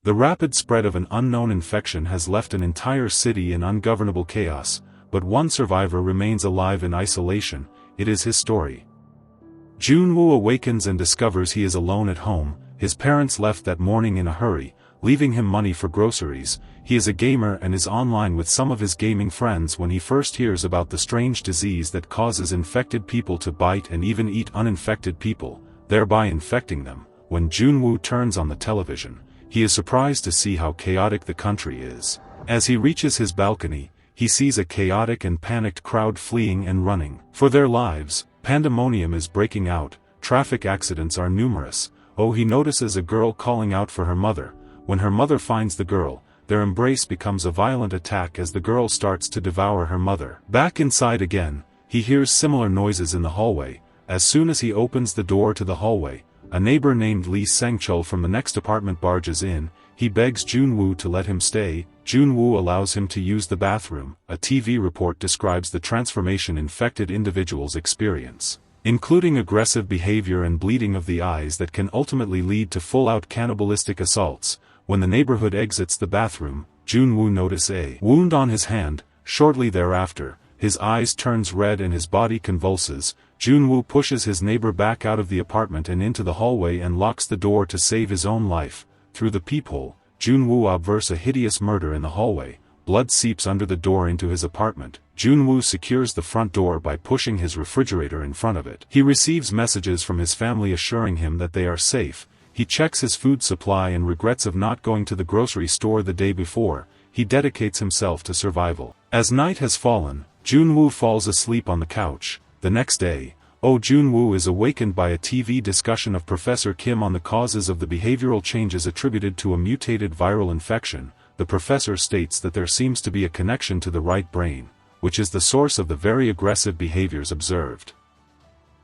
The rapid spread of an unknown infection has left an entire city in ungovernable chaos, but one survivor remains alive in isolation. It is his story. Junwoo awakens and discovers he is alone at home. His parents left that morning in a hurry, leaving him money for groceries. He is a gamer and is online with some of his gaming friends when he first hears about the strange disease that causes infected people to bite and even eat uninfected people, thereby infecting them. When Junwoo turns on the television, he is surprised to see how chaotic the country is. As he reaches his balcony, he sees a chaotic and panicked crowd fleeing and running for their lives. Pandemonium is breaking out, traffic accidents are numerous. He notices a girl calling out for her mother. When her mother finds the girl, their embrace becomes a violent attack as the girl starts to devour her mother. Back inside again, he hears similar noises in the hallway. As soon as he opens the door to the hallway, a neighbor named Lee Sengchul from the next apartment barges in. He begs Junwoo to let him stay. Junwoo allows him to use the bathroom. A TV report describes the transformation infected individuals experience, including aggressive behavior and bleeding of the eyes that can ultimately lead to full-out cannibalistic assaults. When the neighborhood exits the bathroom, Junwoo notices a wound on his hand. Shortly thereafter, his eyes turns red and his body convulses. Junwoo pushes his neighbor back out of the apartment and into the hallway and locks the door to save his own life. Through the peephole, Junwoo observes a hideous murder in the hallway. Blood seeps under the door into his apartment. Junwoo secures the front door by pushing his refrigerator in front of it. He receives messages from his family assuring him that they are safe. He checks his food supply and regrets of not going to the grocery store the day before. He dedicates himself to survival. As night has fallen, Junwoo falls asleep on the couch. The next day, Junwoo is awakened by a TV discussion of Professor Kim on the causes of the behavioral changes attributed to a mutated viral infection. The professor states that there seems to be a connection to the right brain, which is the source of the very aggressive behaviors observed.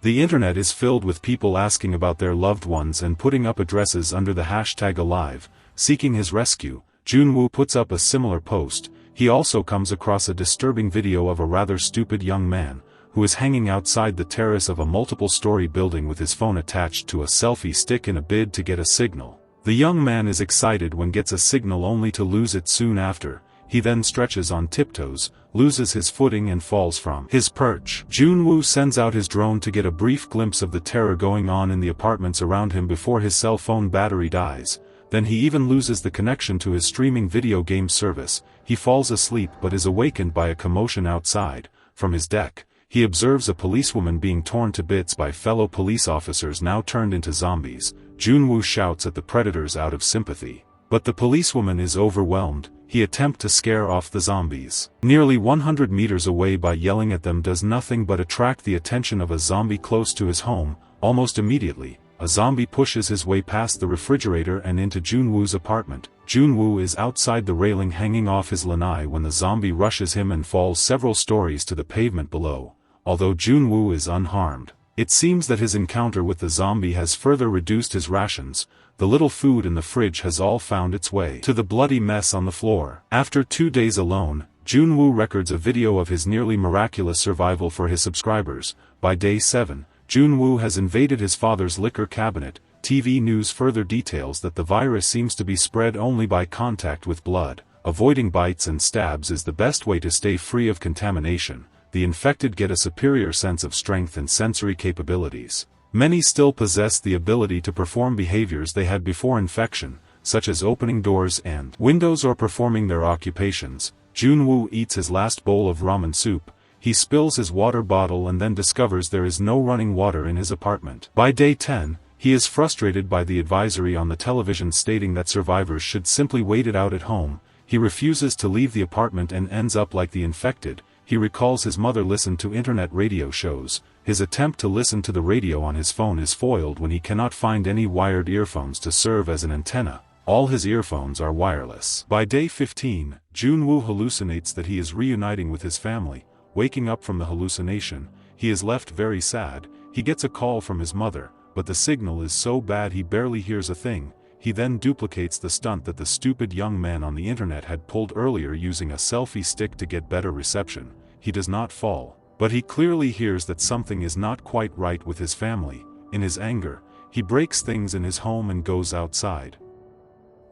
The internet is filled with people asking about their loved ones and putting up addresses under the hashtag #alive, seeking his rescue. Junwoo puts up a similar post. He also comes across a disturbing video of a rather stupid young man, who is hanging outside the terrace of a multiple-story building with his phone attached to a selfie stick in a bid to get a signal. The young man is excited when gets a signal only to lose it soon after. He then stretches on tiptoes, loses his footing and falls from his perch. Junwoo sends out his drone to get a brief glimpse of the terror going on in the apartments around him before his cell phone battery dies. Then he even loses the connection to his streaming video game service. He falls asleep but is awakened by a commotion outside. From his deck, he observes a policewoman being torn to bits by fellow police officers now turned into zombies. Junwoo shouts at the predators out of sympathy, but the policewoman is overwhelmed. He attempts to scare off the zombies. Nearly 100 meters away by yelling at them does nothing but attract the attention of a zombie close to his home. Almost immediately, a zombie pushes his way past the refrigerator and into Junwoo's apartment. Junwoo is outside the railing hanging off his lanai when the zombie rushes him and falls several stories to the pavement below. Although Junwoo is unharmed, it seems that his encounter with the zombie has further reduced his rations. The little food in the fridge has all found its way to the bloody mess on the floor. After 2 days alone, Junwoo records a video of his nearly miraculous survival for his subscribers. By day 7, Junwoo has invaded his father's liquor cabinet. TV news further details that the virus seems to be spread only by contact with blood. Avoiding bites and stabs is the best way to stay free of contamination. The infected get a superior sense of strength and sensory capabilities. Many still possess the ability to perform behaviors they had before infection, such as opening doors and windows or performing their occupations. Junwoo eats his last bowl of ramen soup. He spills his water bottle and then discovers there is no running water in his apartment. By day 10, he is frustrated by the advisory on the television stating that survivors should simply wait it out at home. He refuses to leave the apartment and ends up like the infected. He recalls his mother listened to internet radio shows. His attempt to listen to the radio on his phone is foiled when he cannot find any wired earphones to serve as an antenna. All his earphones are wireless. By day 15, Junwoo hallucinates that he is reuniting with his family. Waking up from the hallucination, he is left very sad. He gets a call from his mother, but the signal is so bad he barely hears a thing. He then duplicates the stunt that the stupid young man on the internet had pulled earlier using a selfie stick to get better reception. He does not fall, but he clearly hears that something is not quite right with his family. In his anger, he breaks things in his home and goes outside.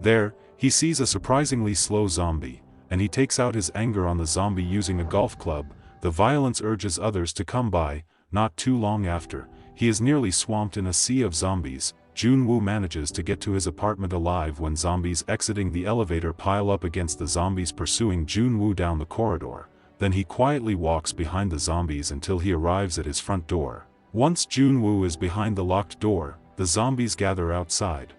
There, He sees a surprisingly slow zombie, and he takes out his anger on the zombie using a golf club. The violence urges others to come by. Not too long after, he is nearly swamped in a sea of zombies. Jun-woo manages to get to his apartment alive when zombies exiting the elevator pile up against the zombies pursuing Jun-woo down the corridor. Then he quietly walks behind the zombies until he arrives at his front door. Once Jun-woo is behind the locked door, the zombies gather outside.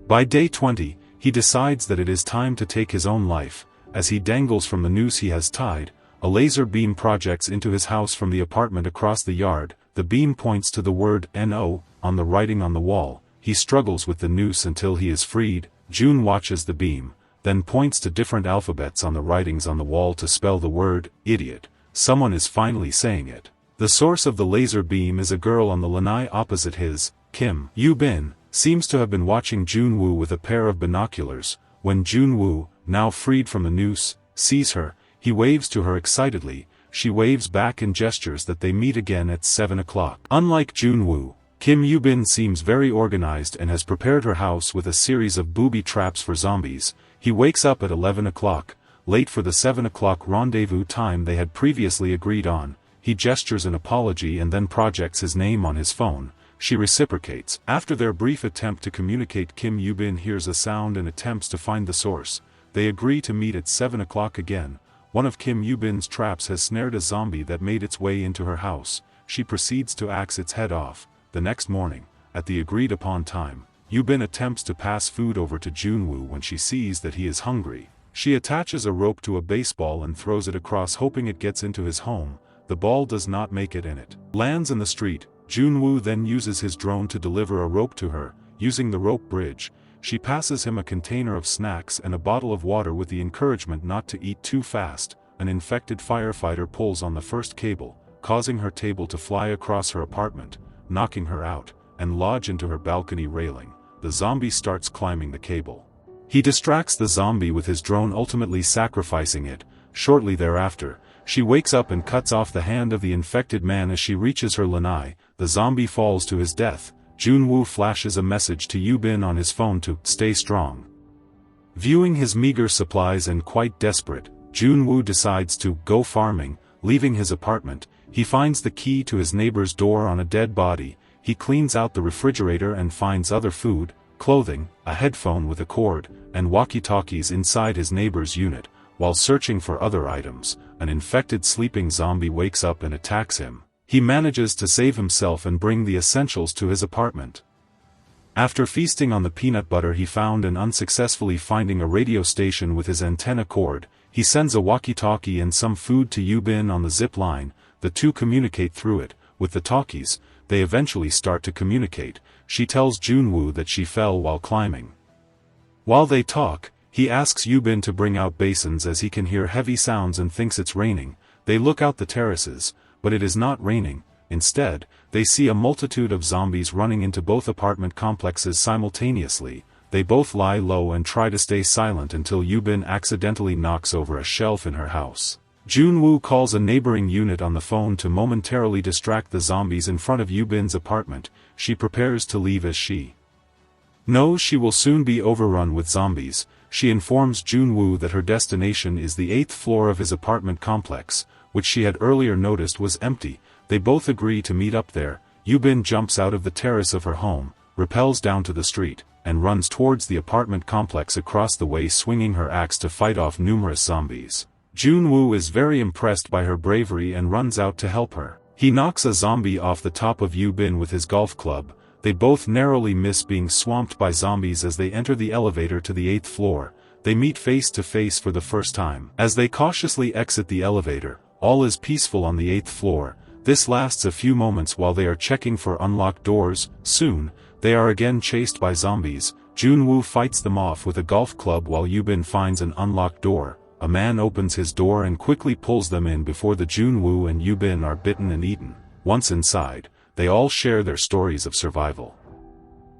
By day 20, he decides that it is time to take his own life. As he dangles from the noose he has tied, a laser beam projects into his house from the apartment across the yard. The beam points to the word "No" on the writing on the wall. He struggles with the noose until he is freed. Jun watches the beam, then points to different alphabets on the writings on the wall to spell the word "idiot." Someone is finally saying it. The source of the laser beam is a girl on the lanai opposite his. Kim Yoo-bin seems to have been watching Jun-woo with a pair of binoculars. When Jun-woo, now freed from the noose, sees her, he waves to her excitedly. She waves back and gestures that they meet again at 7 o'clock. Unlike Jun-woo, Kim Yoo-bin seems very organized and has prepared her house with a series of booby traps for zombies. He wakes up at 11 o'clock, late for the 7 o'clock rendezvous time they had previously agreed on. He gestures an apology and then projects his name on his phone. She reciprocates. After their brief attempt to communicate, Kim Yoo-bin hears a sound and attempts to find the source. They agree to meet at 7 o'clock again. One of Kim Yoo-bin's traps has snared a zombie that made its way into her house. She proceeds to axe its head off. The next morning, at the agreed-upon time, Yoo-bin attempts to pass food over to Jun-woo when she sees that he is hungry. She attaches a rope to a baseball and throws it across, hoping it gets into his home. The ball does not make it in it. Lands in the street. Jun-woo then uses his drone to deliver a rope to her. Using the rope bridge, she passes him a container of snacks and a bottle of water with the encouragement not to eat too fast. An infected firefighter pulls on the first cable, causing her table to fly across her apartment, knocking her out, and lodge into her balcony railing. The zombie starts climbing the cable. He distracts the zombie with his drone, ultimately sacrificing it. Shortly thereafter, she wakes up and cuts off the hand of the infected man as she reaches her lanai. The zombie falls to his death. Jun-woo flashes a message to Yoo-bin on his phone to stay strong. Viewing his meager supplies and quite desperate, Jun-woo decides to go farming. Leaving his apartment, he finds the key to his neighbor's door on a dead body. He cleans out the refrigerator and finds other food, clothing, a headphone with a cord, and walkie-talkies inside his neighbor's unit. While searching for other items, an infected sleeping zombie wakes up and attacks him. He manages to save himself and bring the essentials to his apartment. After feasting on the peanut butter he found and unsuccessfully finding a radio station with his antenna cord, he sends a walkie-talkie and some food to Yoo-bin on the zip line. The two communicate through it. With the talkies, they eventually start to communicate. She tells Jun-woo that she fell while climbing. While they talk, he asks Yoo-bin to bring out basins as he can hear heavy sounds and thinks it's raining. They look out the terraces, but it is not raining. Instead, they see a multitude of zombies running into both apartment complexes simultaneously. They both lie low and try to stay silent until Yoo-bin accidentally knocks over a shelf in her house. Jun-woo calls a neighboring unit on the phone to momentarily distract the zombies in front of Yoo-bin's apartment. She prepares to leave as she knows she will soon be overrun with zombies. She informs Jun-woo that her destination is the 8th floor of his apartment complex, which she had earlier noticed was empty. They both agree to meet up there. Yoo-bin jumps out of the terrace of her home, rappels down to the street, and runs towards the apartment complex across the way, swinging her axe to fight off numerous zombies. Jun-woo is very impressed by her bravery and runs out to help her. He knocks a zombie off the top of Yoo-bin with his golf club. They both narrowly miss being swamped by zombies as they enter the elevator to the 8th floor. They meet face to face for the first time. As they cautiously exit the elevator, all is peaceful on the 8th floor. This lasts a few moments while they are checking for unlocked doors. Soon, they are again chased by zombies. Jun-woo fights them off with a golf club while Yoo-bin finds an unlocked door. A man opens his door and quickly pulls them in before the Jun-woo and Yoo-bin are bitten and eaten. Once inside, they all share their stories of survival.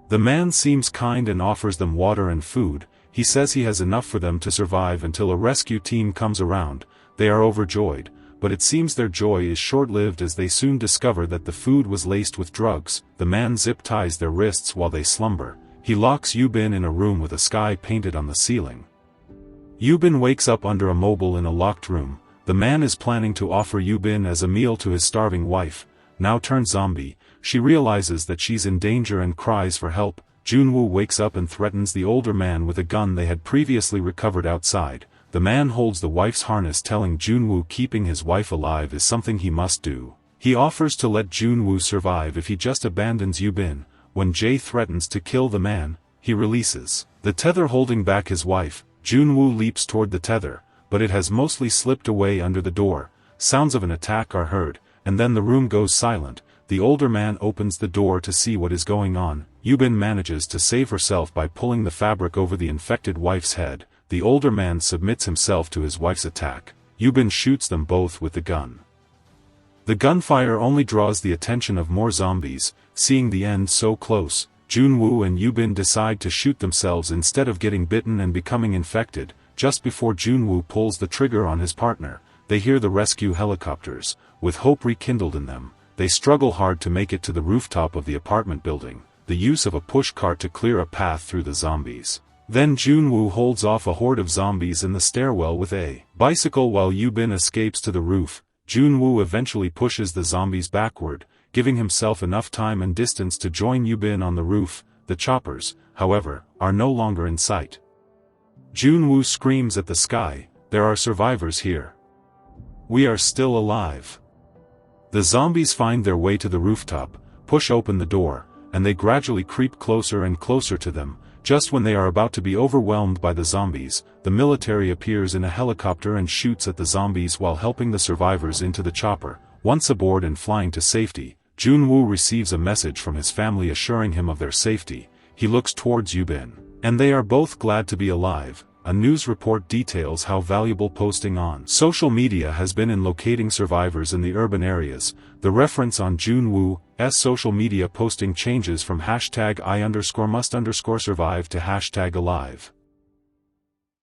The man seems kind and offers them water and food. He says he has enough for them to survive until a rescue team comes around. They are overjoyed, but it seems their joy is short-lived as they soon discover that the food was laced with drugs. The man zip ties their wrists while they slumber. He locks Yubin in a room with a sky painted on the ceiling. Yubin wakes up under a mobile in a locked room. The man is planning to offer Yubin as a meal to his starving wife, now turned zombie. She realizes that she's in danger and cries for help. Junwoo wakes up and threatens the older man with a gun they had previously recovered outside. The man holds the wife's harness, telling Junwoo keeping his wife alive is something he must do. He offers to let Junwoo survive if he just abandons Yubin. When Jae threatens to kill the man, he releases the tether holding back his wife. Junwoo leaps toward the tether, but it has mostly slipped away under the door. Sounds of an attack are heard, and then the room goes silent. The older man opens the door to see what is going on. Yubin manages to save herself by pulling the fabric over the infected wife's head. The older man submits himself to his wife's attack. Yubin shoots them both with the gun. The gunfire only draws the attention of more zombies. Seeing the end so close, Junwoo and Yubin decide to shoot themselves instead of getting bitten and becoming infected. Just before Junwoo pulls the trigger on his partner, they hear the rescue helicopters. With hope rekindled in them, they struggle hard to make it to the rooftop of the apartment building, the use of a push cart to clear a path through the zombies. Then Junwoo holds off a horde of zombies in the stairwell with a bicycle while Yubin escapes to the roof. Junwoo eventually pushes the zombies backward, giving himself enough time and distance to join Yubin on the roof. The choppers, however, are no longer in sight. Junwoo screams at the sky, "There are survivors here. We are still alive." The zombies find their way to the rooftop, push open the door, and they gradually creep closer and closer to them. Just when they are about to be overwhelmed by the zombies, the military appears in a helicopter and shoots at the zombies while helping the survivors into the chopper. Once aboard and flying to safety, Junwoo receives a message from his family assuring him of their safety. He looks towards Yubin, and they are both glad to be alive. A news report details how valuable posting on social media has been in locating survivors in the urban areas. The reference on Junwoo's social media posting changes from #I_must_survive to #alive.